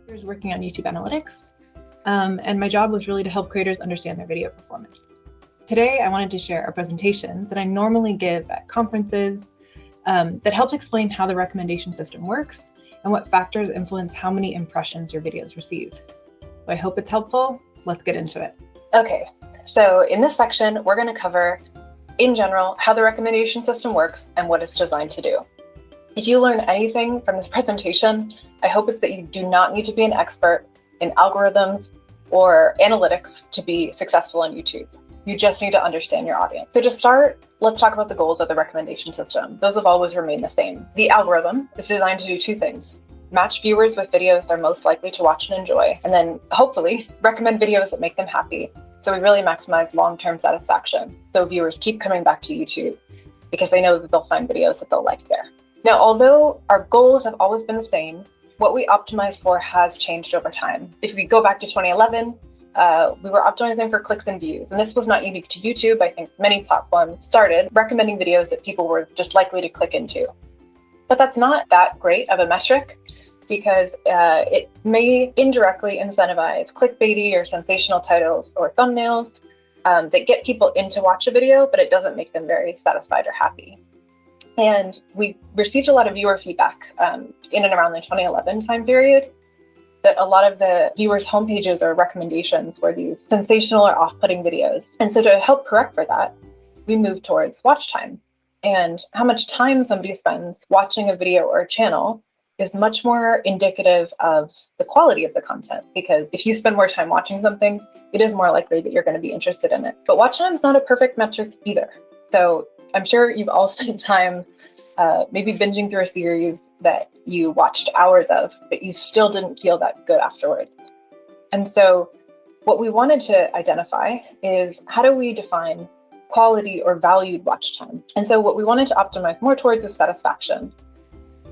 years working on YouTube analytics, and my job was really to help creators understand their video performance. Today, I wanted to share a presentation that I normally give at conferences that helps explain how the recommendation system works and what factors influence how many impressions your videos receive. So I hope it's helpful. Let's get into it. Okay, so in this section, we're going to cover, in general, how the recommendation system works and what it's designed to do. If you learn anything from this presentation, I hope it's that you do not need to be an expert in algorithms or analytics to be successful on YouTube. You just need to understand your audience. So to start, let's talk about the goals of the recommendation system. Those have always remained the same. The algorithm is designed to do two things: match viewers with videos they're most likely to watch and enjoy, and then hopefully recommend videos that make them happy. So we really maximize long-term satisfaction. So viewers keep coming back to YouTube because they know that they'll find videos that they'll like there. Now, although our goals have always been the same, what we optimize for has changed over time. If we go back to 2011, we were optimizing for clicks and views. And this was not unique to YouTube. I think many platforms started recommending videos that people were just likely to click into. But that's not that great of a metric because it may indirectly incentivize clickbaity or sensational titles or thumbnails that get people in to watch a video, but it doesn't make them very satisfied or happy. And we received a lot of viewer feedback in and around the 2011 time period that a lot of the viewers' homepages or recommendations were these sensational or off-putting videos. And so to help correct for that, we moved towards watch time. And how much time somebody spends watching a video or a channel is much more indicative of the quality of the content, because if you spend more time watching something, it is more likely that you're going to be interested in it. But watch time is not a perfect metric either. So I'm sure you've all spent time maybe binging through a series that you watched hours of, but you still didn't feel that good afterwards. And so what we wanted to identify is, how do we define quality or valued watch time? And so what we wanted to optimize more towards is satisfaction.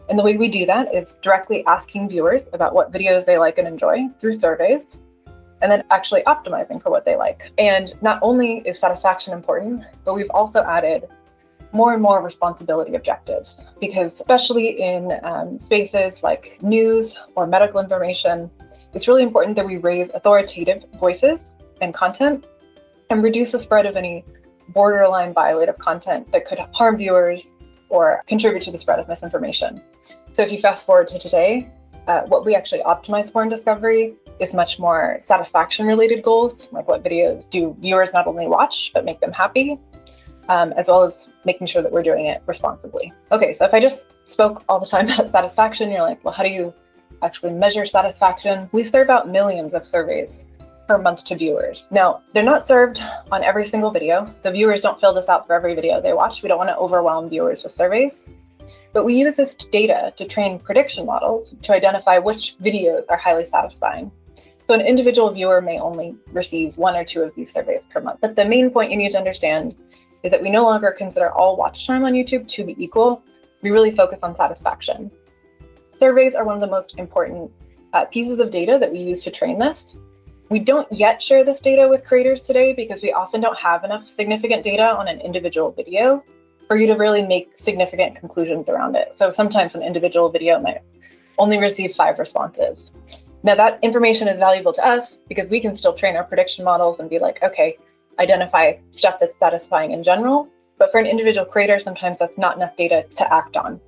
And the way we do that is directly asking viewers about what videos they like and enjoy through surveys, and then actually optimizing for what they like. And not only is satisfaction important, but we've also added more and more responsibility objectives, because especially in spaces like news or medical information, it's really important that we raise authoritative voices and content and reduce the spread of any borderline violative content that could harm viewers or contribute to the spread of misinformation. So if you fast forward to today, what we actually optimize for in discovery is much more satisfaction related goals, like what videos do viewers not only watch, but make them happy, as well as making sure that we're doing it responsibly. Okay, so if I just spoke all the time about satisfaction, you're like, well, how do you actually measure satisfaction? We serve out millions of surveys per month to viewers. Now, they're not served on every single video. The viewers don't fill this out for every video they watch. We don't want to overwhelm viewers with surveys. But we use this data to train prediction models to identify which videos are highly satisfying. So an individual viewer may only receive one or two of these surveys per month. But the main point you need to understand is that we no longer consider all watch time on YouTube to be equal. We really focus on satisfaction. Surveys are one of the most important pieces of data that we use to train this. We don't yet share this data with creators today because we often don't have enough significant data on an individual video for you to really make significant conclusions around it. So sometimes an individual video might only receive 5 responses. Now that information is valuable to us because we can still train our prediction models and be like, okay, identify stuff that's satisfying in general. But for an individual creator, sometimes that's not enough data to act on.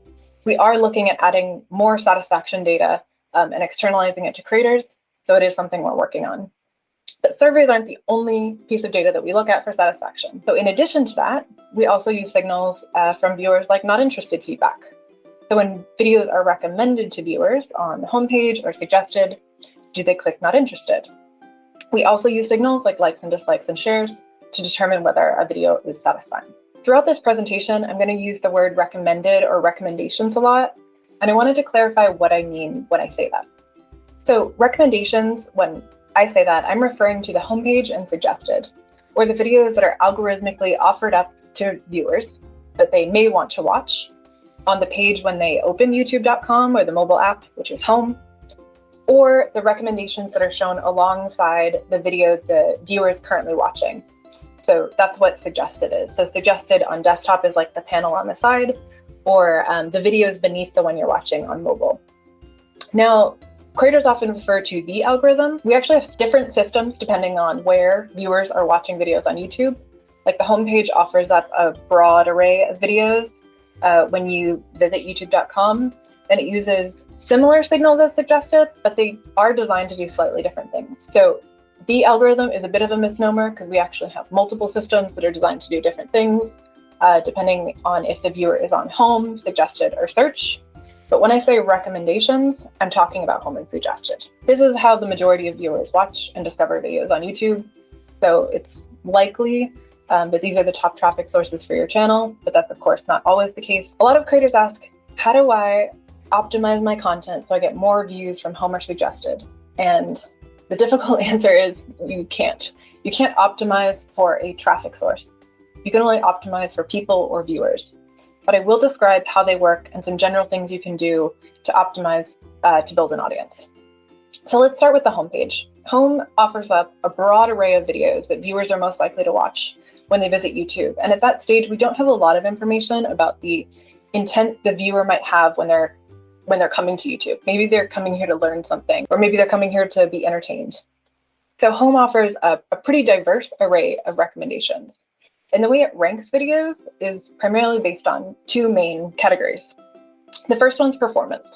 We are looking at adding more satisfaction data and externalizing it to creators. So it is something we're working on. But surveys aren't the only piece of data that we look at for satisfaction. So in addition to that, we also use signals from viewers like not interested feedback. So when videos are recommended to viewers on the homepage or suggested, do they click not interested? We also use signals like likes and dislikes and shares to determine whether a video is satisfying. Throughout this presentation, I'm going to use the word recommended or recommendations a lot, and I wanted to clarify what I mean when I say that. So recommendations, when I say that, I'm referring to the homepage and suggested, or the videos that are algorithmically offered up to viewers that they may want to watch on the page when they open youtube.com or the mobile app, which is home, or the recommendations that are shown alongside the video the viewer is currently watching. So that's what suggested is. So suggested on desktop is like the panel on the side, or the videos beneath the one you're watching on mobile. Now, Creators often refer to the algorithm. We actually have different systems depending on where viewers are watching videos on YouTube. Like the homepage offers up a broad array of videos when you visit youtube.com, and it uses similar signals as suggested, but they are designed to do slightly different things. So the algorithm is a bit of a misnomer because we actually have multiple systems that are designed to do different things, depending on if the viewer is on home, suggested, or search. But when I say recommendations, I'm talking about home and suggested. This is how the majority of viewers watch and discover videos on YouTube. So it's likely that these are the top traffic sources for your channel, but that's of course not always the case. A lot of creators ask, how do I optimize my content so I get more views from home or suggested? And the difficult answer is you can't. You can't optimize for a traffic source. You can only optimize for people or viewers. But I will describe how they work and some general things you can do to optimize to build an audience. So let's start with the homepage. Home offers up a broad array of videos that viewers are most likely to watch when they visit YouTube. And at that stage, we don't have a lot of information about the intent the viewer might have when they're coming to YouTube. Maybe they're coming here to learn something, or maybe they're coming here to be entertained. So Home offers a pretty diverse array of recommendations. And the way it ranks videos is primarily based on two main categories. The first one's performance.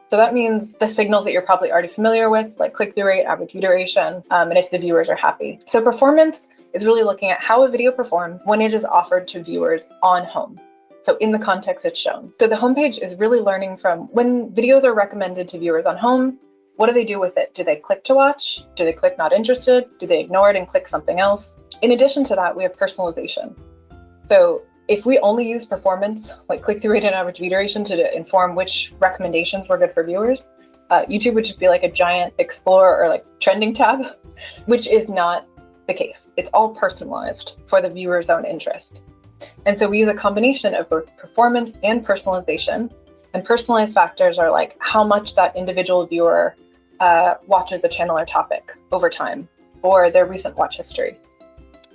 So that means the signals that you're probably already familiar with, like click-through rate, average view duration, and if the viewers are happy. So performance is really looking at how a video performs when it is offered to viewers on home. So in the context it's shown. So the homepage is really learning from when videos are recommended to viewers on home, what do they do with it? Do they click to watch? Do they click not interested? Do they ignore it and click something else? In addition to that, we have personalization. So if we only use performance, like click-through rate and average view duration to inform which recommendations were good for viewers, YouTube would just be like a giant explore or like trending tab, which is not the case. It's all personalized for the viewer's own interest. And so we use a combination of both performance and personalization. And personalized factors are like how much that individual viewer watches a channel or topic over time, or their recent watch history.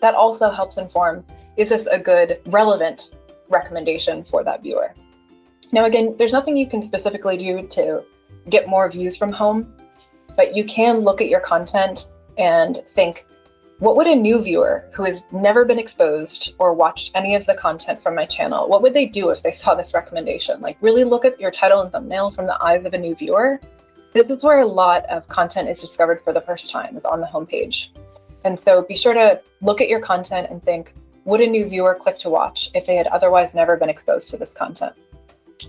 That also helps inform, is this a good, relevant recommendation for that viewer? Now, again, there's nothing you can specifically do to get more views from home, but you can look at your content and think, what would a new viewer who has never been exposed or watched any of the content from my channel, what would they do if they saw this recommendation? Like really look at your title and thumbnail from the eyes of a new viewer. This is where a lot of content is discovered for the first time, is on the homepage. And so be sure to look at your content and think, would a new viewer click to watch if they had otherwise never been exposed to this content?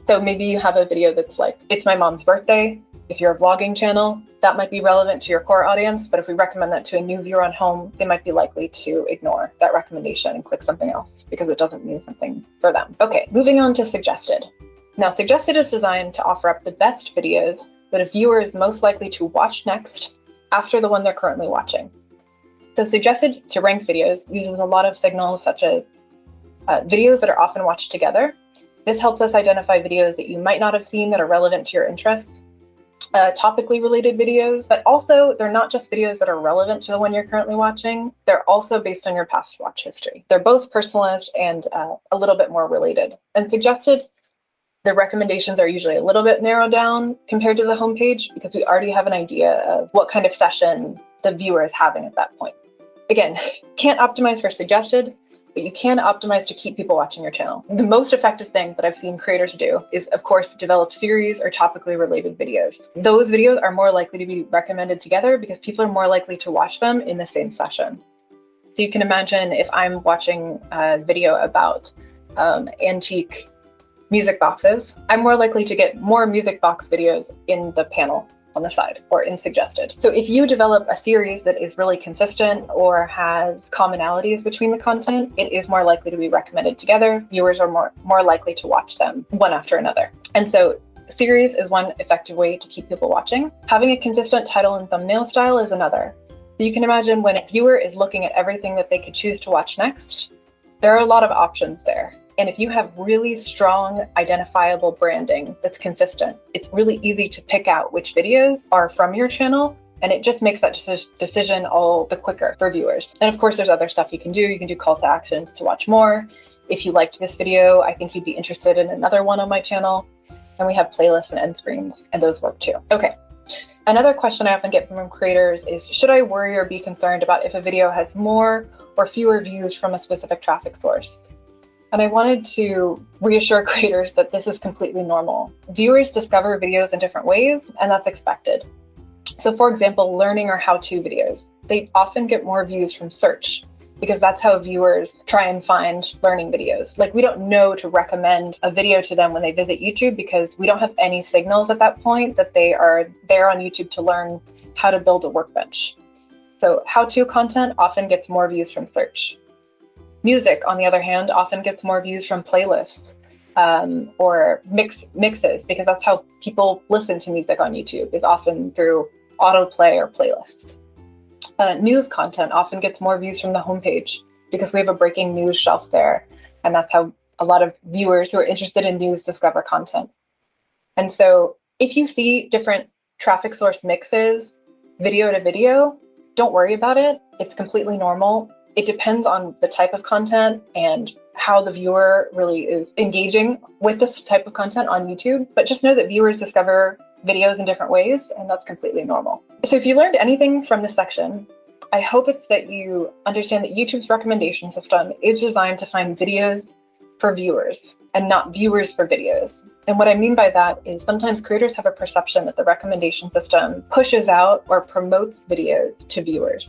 So maybe you have a video that's like, it's my mom's birthday. If you're a vlogging channel, that might be relevant to your core audience, but if we recommend that to a new viewer on home, they might be likely to ignore that recommendation and click something else because it doesn't mean something for them. Okay, moving on to suggested. Now, suggested is designed to offer up the best videos that a viewer is most likely to watch next after the one they're currently watching. So suggested to rank videos uses a lot of signals such as videos that are often watched together. This helps us identify videos that you might not have seen that are relevant to your interests, topically related videos, but also they're not just videos that are relevant to the one you're currently watching, they're also based on your past watch history. They're both personalized and a little bit more related. And suggested, the recommendations are usually a little bit narrowed down compared to the homepage because we already have an idea of what kind of session the viewer is having at that point. Again, can't optimize for suggested, but you can optimize to keep people watching your channel. The most effective thing that I've seen creators do is, of course, develop series or topically related videos. Those videos are more likely to be recommended together because people are more likely to watch them in the same session. So you can imagine if I'm watching a video about antique music boxes, I'm more likely to get more music box videos in the panel on the side or in suggested. So if you develop a series that is really consistent or has commonalities between the content, it is more likely to be recommended together. Viewers are more likely to watch them one after another. And so series is one effective way to keep people watching. Having a consistent title and thumbnail style is another. So you can imagine when a viewer is looking at everything that they could choose to watch next, there are a lot of options there. And if you have really strong, identifiable branding that's consistent, it's really easy to pick out which videos are from your channel, and it just makes that decision all the quicker for viewers. And of course, there's other stuff you can do. You can do call to actions to watch more. If you liked this video, I think you'd be interested in another one on my channel. And we have playlists and end screens, and those work too. Okay, Another question I often get from creators is, should I worry or be concerned about if a video has more or fewer views from a specific traffic source? And I wanted to reassure creators that this is completely normal. Viewers discover videos in different ways, and that's expected. So for example, learning or how-to videos, they often get more views from search because that's how viewers try and find learning videos. Like, we don't know to recommend a video to them when they visit YouTube because we don't have any signals at that point that they are there on YouTube to learn how to build a workbench. So how-to content often gets more views from search. Music, on the other hand, often gets more views from playlists or mixes, because that's how people listen to music on YouTube, is often through autoplay or playlists. News content often gets more views from the homepage because we have a breaking news shelf there. And that's how a lot of viewers who are interested in news discover content. And so if you see different traffic source mixes, video to video, don't worry about it. It's completely normal. It depends on the type of content and how the viewer really is engaging with this type of content on YouTube. But just know that viewers discover videos in different ways, and that's completely normal. So if you learned anything from this section, I hope it's that you understand that YouTube's recommendation system is designed to find videos for viewers and not viewers for videos. And what I mean by that is sometimes creators have a perception that the recommendation system pushes out or promotes videos to viewers.